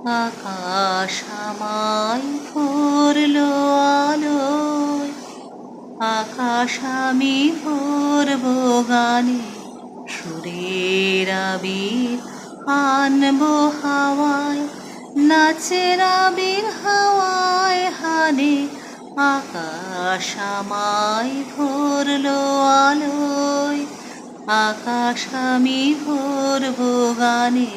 আকাশ আমায় ভরলো আলোয়, আকাশ আমি ভরবো গানে, সুরের আবির আনবো হাওয়ায়, নাচের আবির হাওয়ায় হানে। আকাশ আমায় ভরলো আলোয়, আকাশ আমি ভরবো গানে।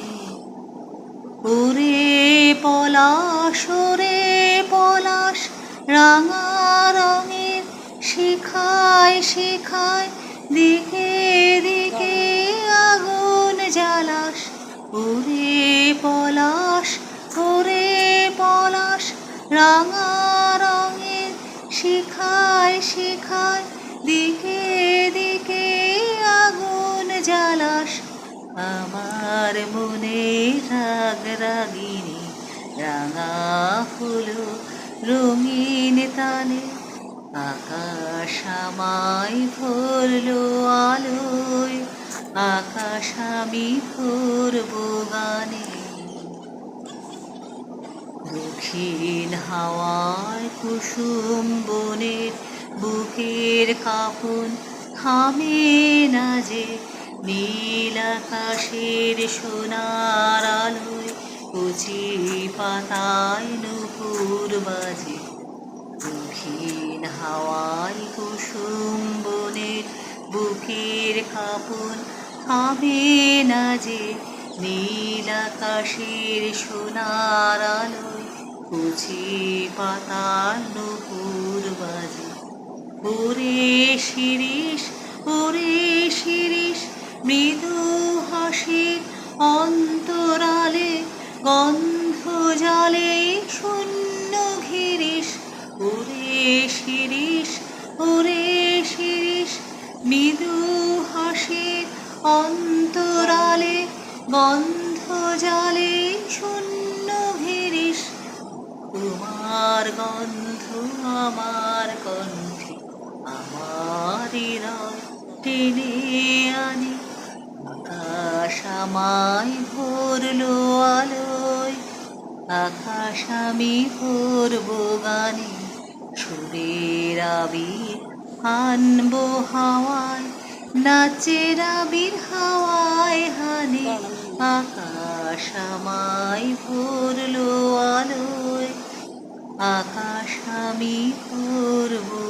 ওরে পলাশ, ওরে পলাশ, রাঙা রঙের শিখায় শিখায়, দিকে দিকে আগুন জ্বালাস। ওরে পলাশ, ওরে পলাশ, রাঙা রঙের শিখায় শিখায়, দিকে দিকে আগুন জ্বালাস। আমার মনে রাগ রাগিনী রাঙা হলো রঙিন তালে, আকাশ আমায় ভরলো আলোয়, আকাশ আমি ভরবো গানে। দক্ষিণ হাওয়ায় কুসুম বনের বুকের কাঁপন থামে না যে, নীল আকাশের সোনার আলোয় কচি পাতায় নূপুর বাজে। দক্ষিণ হাওয়ায় কুসুম বনের বুকের কাঁপন থামে না যে, নীল আকাশের সোনার আলোয় কচি পাতার নূপুর বাজে। ওরে শিরিষ, ওরে শিরিষ, মৃদু হাসির অন্তরালে গন্ধ জালে শূন্য ঘিরিস। ওরে শিরিষ, ওরে শিরিষ, মৃদু হাসির অন্তরালে গন্ধ জালে শূন্য ঘিরিস। তোমার গন্ধ আমার কণ্ঠে আমার হৃদয় টেনে আনে। আকাশ আমায় ভরলো আলোয়, আকাশ আমি ভরবো গানে, সুরের আবির আনবো হাওয়ায়, নাচের আবির হাওয়ায় হানে। আকাশ আমায় ভরলো আলোয়, আকাশ আমি ভরবো